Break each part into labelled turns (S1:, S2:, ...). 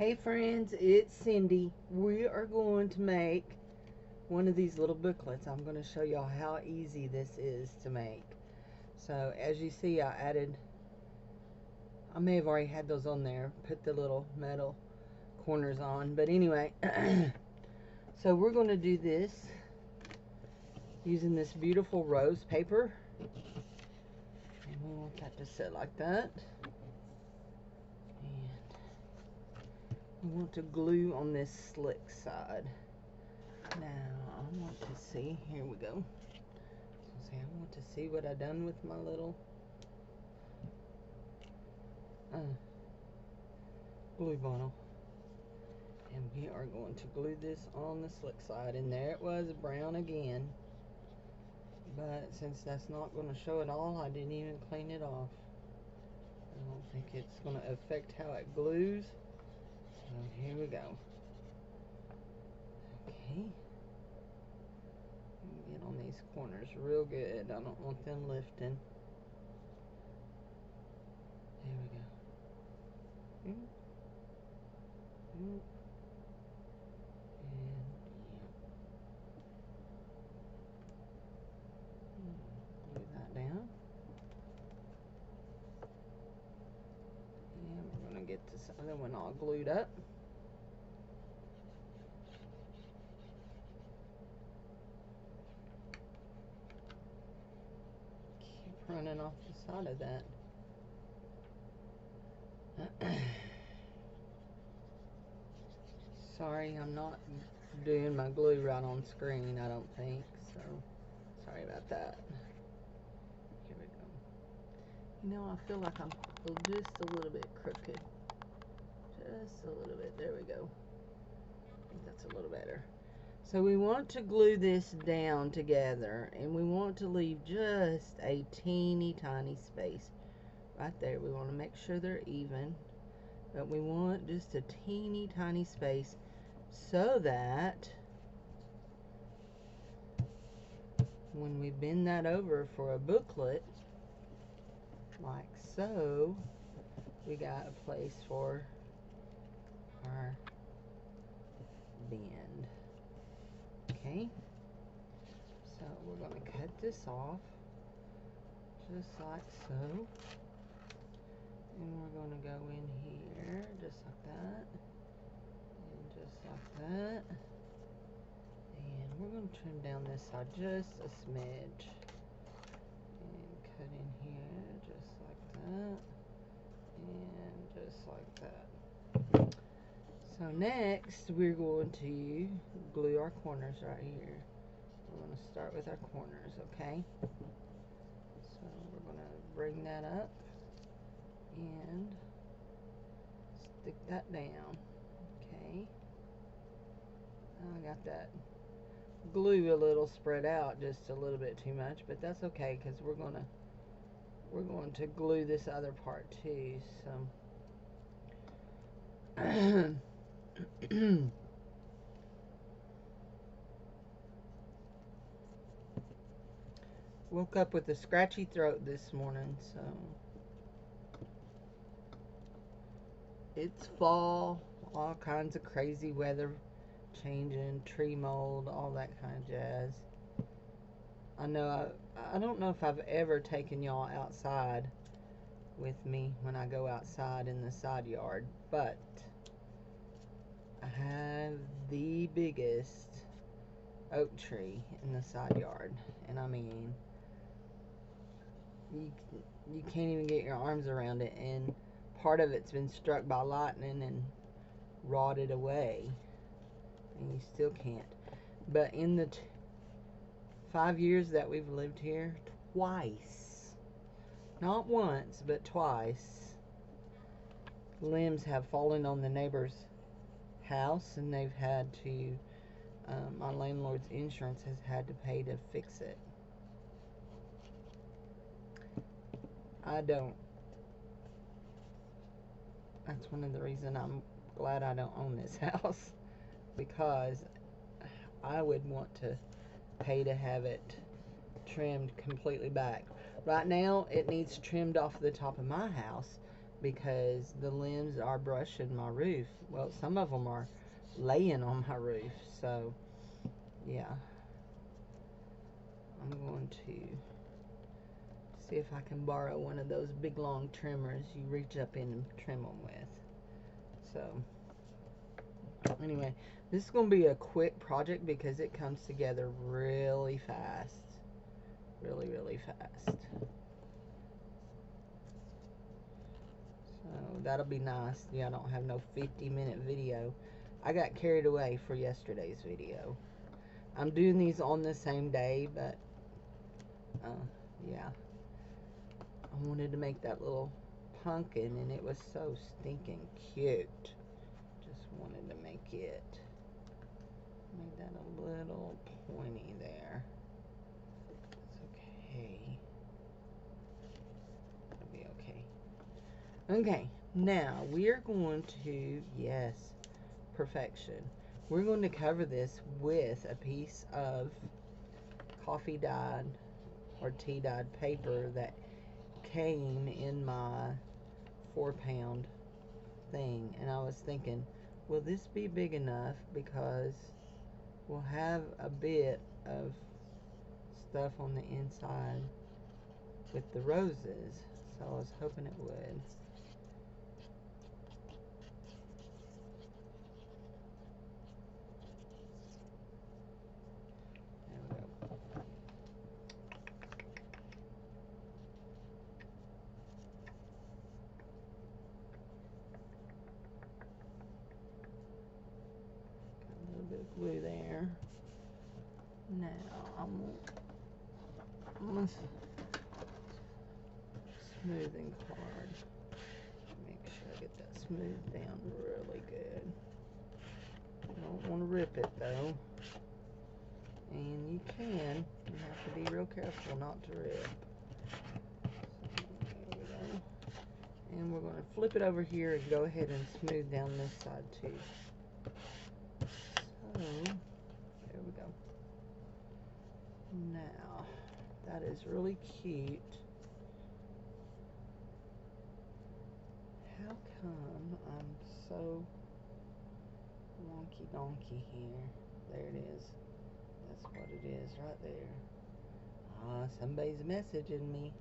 S1: Hey friends, it's Cindy. We are going to make one of these little booklets. I'm going to show y'all how easy this is to make. So as you see, I may have already had those on there, put the little metal corners on, but anyway, so we're going to do this using this beautiful rose paper, and we want that to sit like that. We want to glue on this slick side. Now, I want to see, here we go. So see, I want to see what I done with my little glue bottle. And we are going to glue this on the slick side. And there it was, brown again. But since that's not going to show at all, I didn't even clean it off. I don't think it's going to affect how it glues. So here we go. Okay. Get on these corners real good. I don't want them lifting. There we go. And glue that down. And we're going to get this other one all glued up. Keep running off the side of that. Sorry, I'm not doing my glue right on screen, I don't think, so sorry about that. Here we go. You know, I feel like I'm just a little bit crooked. Just a little bit. There we go. I think that's a little better. So we want to glue this down together, and we want to leave just a teeny tiny space right there. We want to make sure they're even, but we want just a teeny tiny space so that when we bend that over for a booklet, like so, we got a place for our bend. Okay, so we're going to cut this off just like so, and we're going to go in here just like that, and just like that, and we're going to trim down this side just a smidge, and cut in here just like that, and just like that. So next we're going to glue our corners right here. We're going to start with our corners, okay? So we're going to bring that up and stick that down, okay? I got that glue a little spread out, just a little bit too much, but that's okay because we're going to glue this other part too. So woke up with a scratchy throat this morning, so it's fall, all kinds of crazy weather changing, tree mold, all that kind of jazz. I know I don't know if I've ever taken y'all outside with me when I go outside in the side yard, but I have the biggest oak tree in the side yard, and I mean, you can't even get your arms around it, and part of it's been struck by lightning and rotted away, and you still can't. But in the 5 years that we've lived here, twice, not once but twice, limbs have fallen on the neighbor's house, and they've had to my landlord's insurance has had to pay to fix it. That's one of the reasons I'm glad I don't own this house, because I would want to pay to have it trimmed completely back. Right now it needs trimmed off the top of my house, because the limbs are brushing my roof. Well, some of them are laying on my roof, so yeah. I'm going to see if I can borrow one of those big long trimmers you reach up in and trim them with. So anyway, this is going to be a quick project because it comes together really fast. Really, really fast. So that'll be nice. Yeah, I don't have no 50-minute video. I got carried away for yesterday's video. I'm doing these on the same day, but yeah. I wanted to make that little pumpkin, and it was so stinking cute. Just wanted to make it. Make that a little pointy there. It's okay. It'll be okay. Okay, now we're going to, yes, perfection. We're going to cover this with a piece of coffee dyed or tea dyed paper that came in my 4-pound thing, and I was thinking, will this be big enough, because we'll have a bit of stuff on the inside with the roses, so I was hoping it would. Glue there. Now I'm gonna smoothing card. Make sure I get that smoothed down really good. Don't want to rip it though. And you can. You have to be real careful not to rip. So, there we go. And we're going to flip it over here and go ahead and smooth down this side too. So, there we go. Now, that is really cute. How come I'm so wonky donkey here? There it is. That's what it is right there. Ah, somebody's messaging me.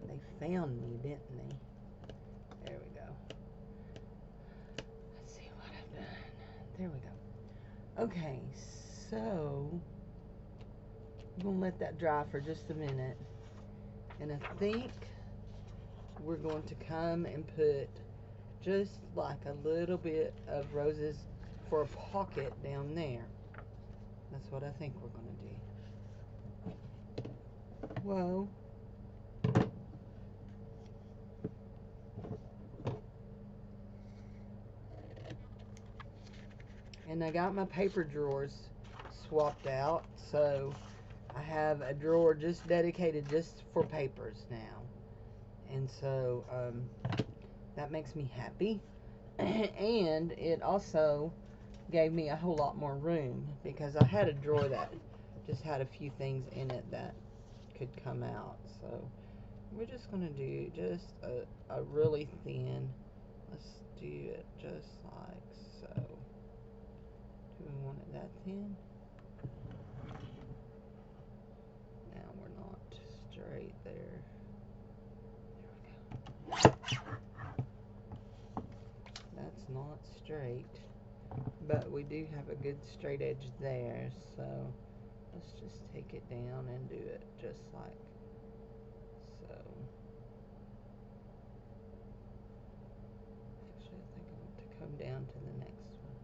S1: They found me, didn't they? There we go. Let's see what I've done. There we go. Okay, so I'm going to let that dry for just a minute. And I think we're going to come and put just like a little bit of roses for a pocket down there. That's what I think we're going to do. Whoa. And I got my paper drawers swapped out, so I have a drawer just dedicated just for papers now. And so that makes me happy. And it also gave me a whole lot more room, because I had a drawer that just had a few things in it that could come out. So we're just going to do just a really thin. Let's do it just like so. Do we want it that thin? Now we're not straight there. There we go. That's not straight, but we do have a good straight edge there, so let's just take it down and do it just like so. Actually, I think I want to come down to the next one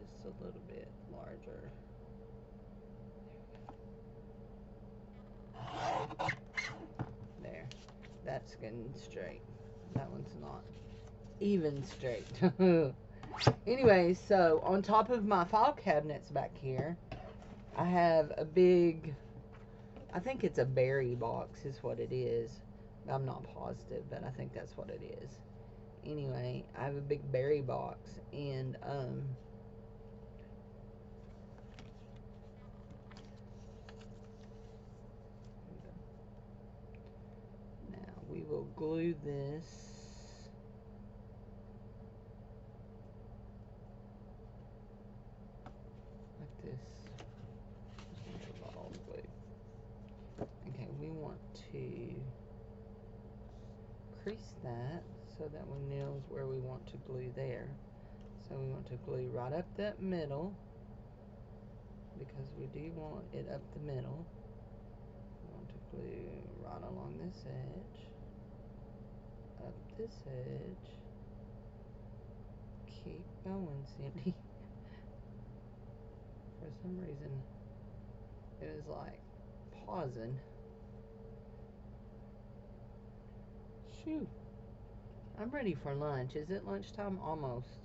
S1: just a little bit larger. There. That's getting straight. That one's not even straight. Anyway, so on top of my file cabinets back here, I have a big, I think it's a berry box is what it is. I'm not positive, but I think that's what it is. Anyway, I have a big berry box, and now we will glue this like this. Okay, we want to crease that so that one knows where we want to glue there. So we want to glue right up that middle, because we do want it up the middle. We want to glue right along this edge, up this edge. Keep going, Cindy. For some reason, it was like pausing. Shoot. I'm ready for lunch. Is it lunchtime? Almost.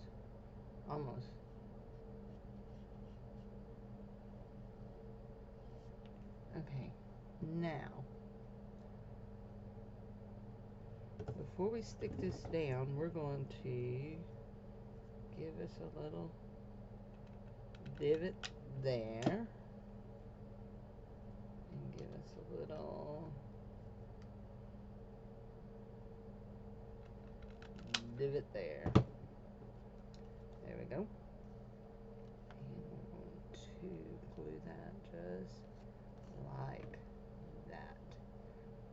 S1: Almost. Okay. Now, before we stick this down, we're going to give us a little divot there. And give us a little divot there. There we go. And we're going to glue that just like that.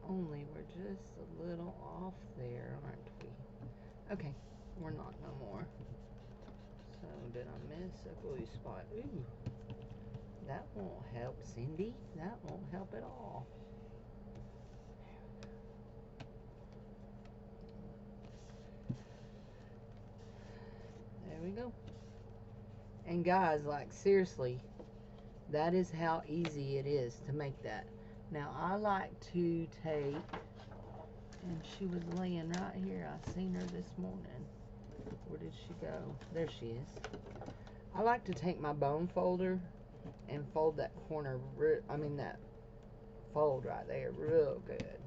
S1: Only we're just a little off there, aren't we? Okay, we're not no more. So did I miss a glue spot? Ooh, that won't help, Cindy. That won't help at all. There we go. And guys, like seriously, that is how easy it is to make that. Now I like to take, and she was laying right here. I seen her this morning. Where did she go? There she is. I like to take my bone folder and fold that corner, that fold right there real good.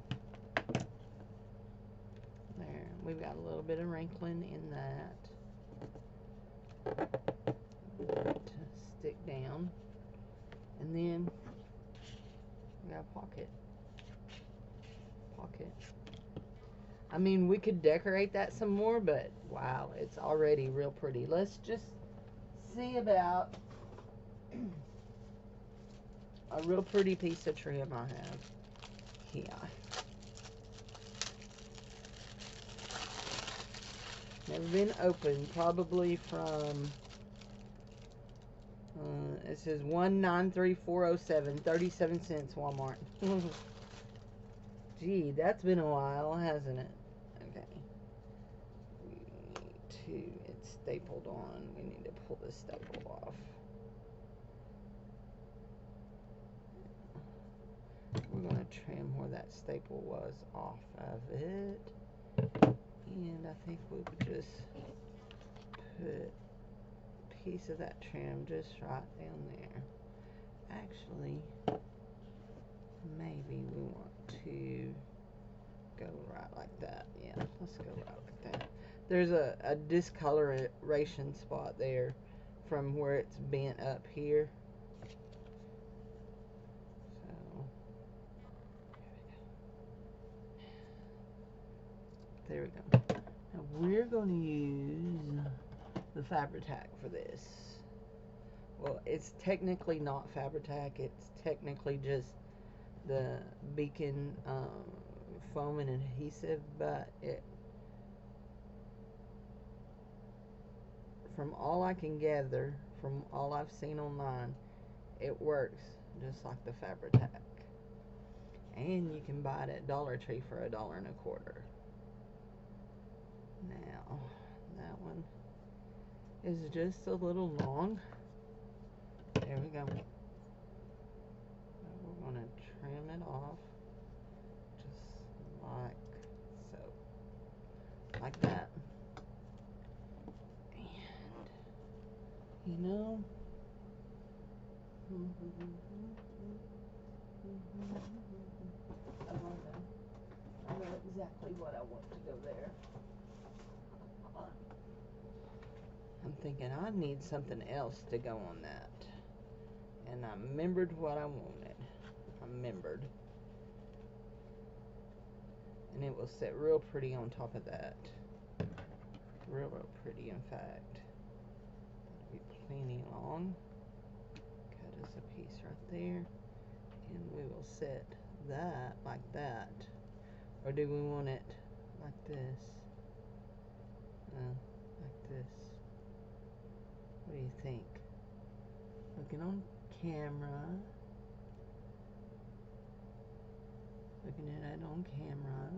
S1: There, we've got a little bit of wrinkling in that to stick down. And then we got a pocket. I mean, we could decorate that some more, but wow, it's already real pretty. Let's just see about a real pretty piece of trim I have here. Never been opened, probably from, it says 193407, 37 cents Walmart. Gee, that's been a while, hasn't it? Okay. We need to, it's stapled on. We need to pull this staple off. We're going to trim where that staple was off of it. And I think we would just put a piece of that trim just right down there. Actually, maybe we want to go right like that. Yeah, let's go right like that. There's a discoloration spot there from where it's bent up here. So, there we go. Now we're going to use the Fabri-Tac for this. Well, it's technically not Fabri-Tac. It's technically just the Beacon foam and adhesive, but it, from all I can gather, from all I've seen online, it works just like the Fabri-Tac. And you can buy it at Dollar Tree for $1.25. Now, that one is just a little long. There we go. We're going to trim it off just like so. Like that. And, you know, I know exactly what I want to go there. I'm thinking I need something else to go on that. And I remembered what I wanted. I remembered. And it will sit real pretty on top of that. Real pretty, in fact. That'll be plenty long. Cut us a piece right there. And we will set that like that. Or do we want it like this? Like this. What do you think? Looking on camera. Looking at it on camera.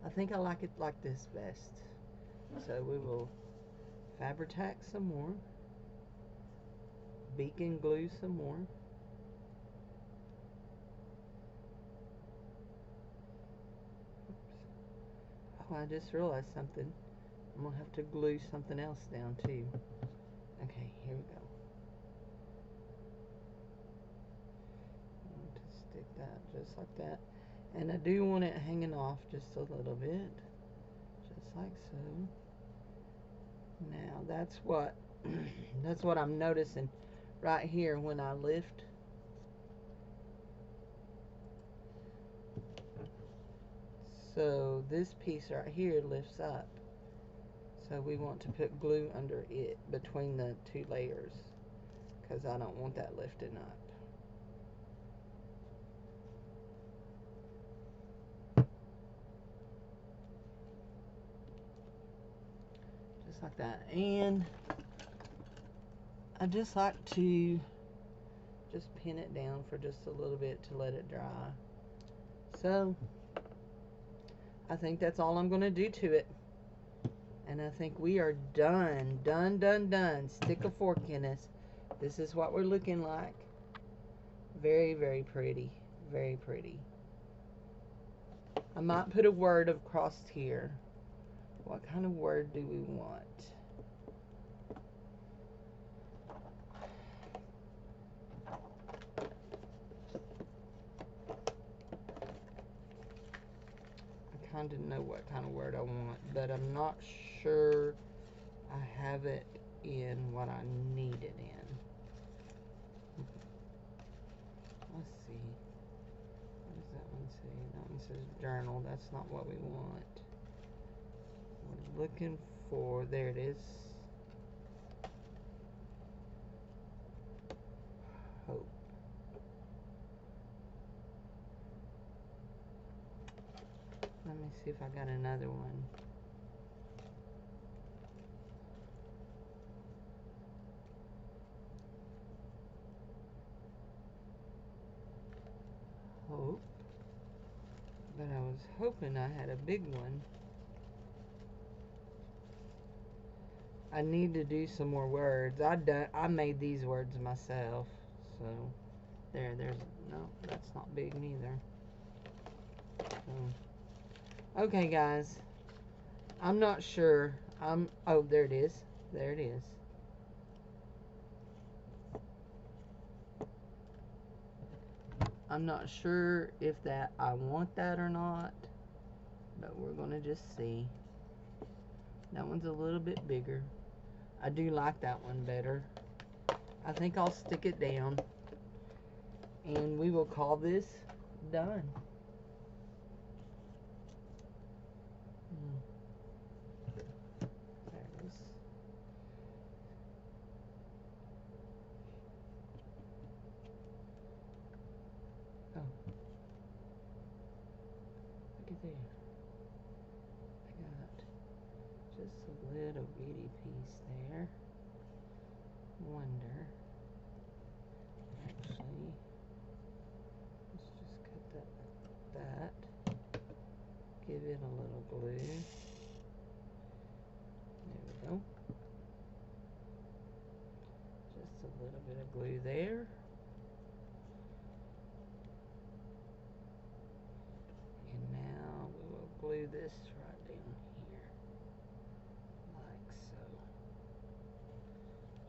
S1: I think I like it like this best. So we will fabric-tack some more. Beacon glue some more. Oh, I just realized something. I'm going to have to glue something else down too. Okay, here we go. I'm going to stick that just like that. And I do want it hanging off just a little bit. Just like so. Now that's what that's what I'm noticing right here when I lift. So this piece right here lifts up. So we want to put glue under it between the two layers because I don't want that lifting up. Just like that. And I just like to just pin it down for just a little bit to let it dry. So I think that's all I'm going to do to it. And I think we are done. Done. Stick a fork in us. This is what we're looking like. Very, very pretty. Very pretty. I might put a word across here. What kind of word do we want? I kind of know what kind of word I want, but I'm not sure I have it in what I need it in. Let's see. What does that one say? That one says journal. That's not what we want. We're looking for, there it is. Hope. Let me see if I got another one. Hope. But I was hoping I had a big one. I need to do some more words. I made these words myself. So there's no, that's not big neither. So, okay guys. I'm not sure. Oh, there it is. There it is. I'm not sure if that I want that or not, but we're gonna just see. That one's a little bit bigger. I do like that one better. I think I'll stick it down, and we will call this done. There it is. Oh, look at there. I got just a little bitty piece there. Wonder. Actually, let's just cut that like that. Give it a little glue. There we go. Just a little bit of glue there. And now we will glue this right down here. Like so.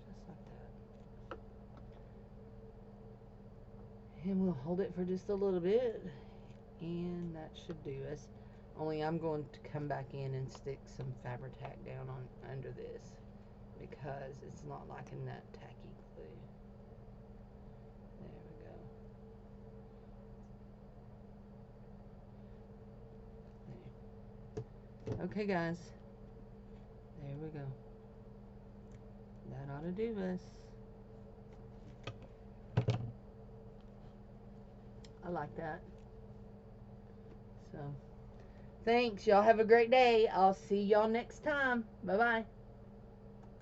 S1: Just like that. And we'll hold it for just a little bit. And that should do us. Only I'm going to come back in and stick some fabric-tack down on under this because it's not liking that tacky glue. There we Okay, guys. There we go. That ought to do this. I like that. So, thanks. Y'all have a great day. I'll see y'all next time. Bye-bye.